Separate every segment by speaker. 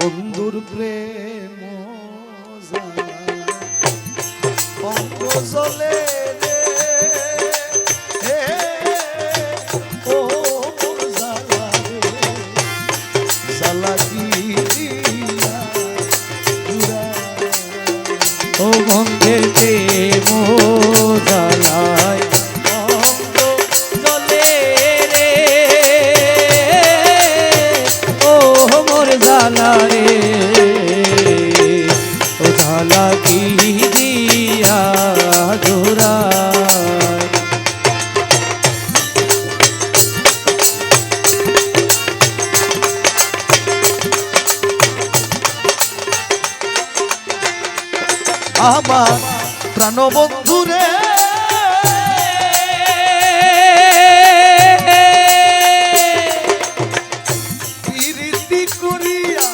Speaker 1: বন্ধুর প্রেম অঙ্গ জলে রে ও জালা রে জালা কি দিয়া
Speaker 2: ও বন্ধের প্রেম জালায় অঙ্গ জলে রে ও মোর জালা রে ও জালা কি দিয়া জোড়ায়
Speaker 1: আমার প্রাণবন্ধু রে প্রীতি করিয়া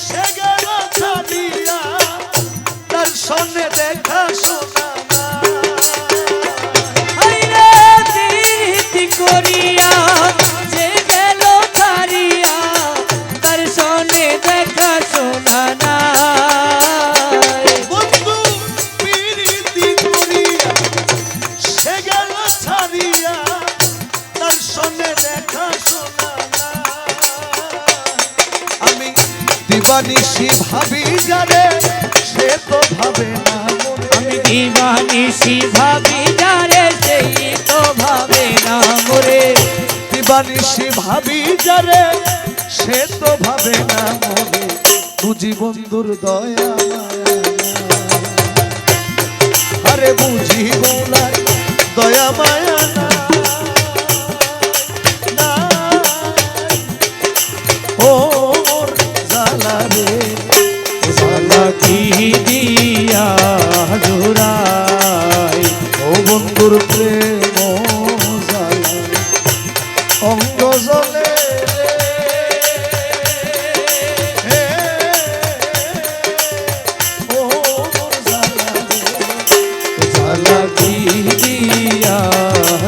Speaker 1: সে গেল ছাড়িয়া তার সঙ্গে দেখা শোনা
Speaker 2: প্রীতি করিয়া সে গেল ছাড়িয়া তার সঙ্গে দেখা শোনা না
Speaker 1: দিবানিশি ভাবি যারে সে তো ভাবে না
Speaker 2: আমি দিবানিশি ভাবি যারে সেই তো ভাবে না মোরে
Speaker 1: দিবানিশি ভাবি যারে সে তো ভাবে না মোরে বুঝি বন্ধুর দয়া আরে বুঝি বলাই দয়া মায়া না ও
Speaker 2: কি দিয়া জোড়াই
Speaker 1: ও বন্ধুর প্রেম জালা অঙ্গ জলে ও জালা
Speaker 2: জালা কি দিয়া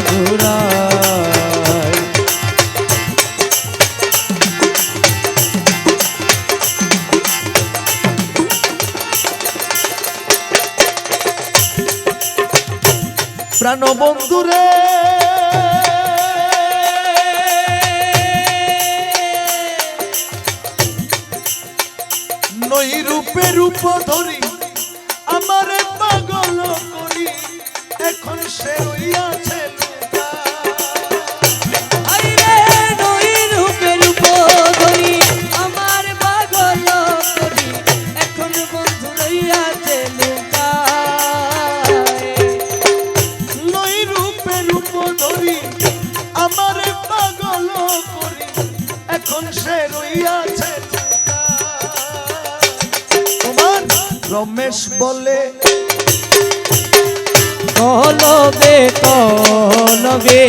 Speaker 2: জোড়াই
Speaker 1: প্রাণবন্ধু রে নই রূপে রূপ ধরি আমারে পাগল করি এখন সে রইয়াছে আমারে পাগল করি এখন সে রইয়াছে তোমার রমেশ বলে
Speaker 2: কলবে কলবে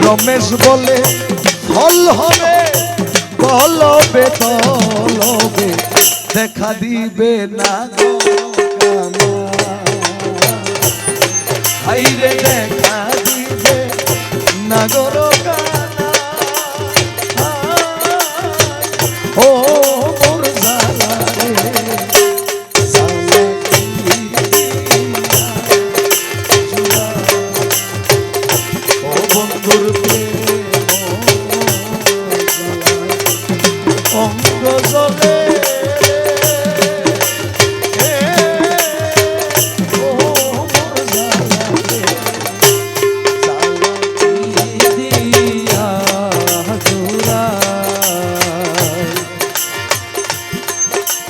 Speaker 1: রমেশ বলে ফল হবে কলবে কলবে দেখা দিবে না হাইরে দেখা দিবে না গো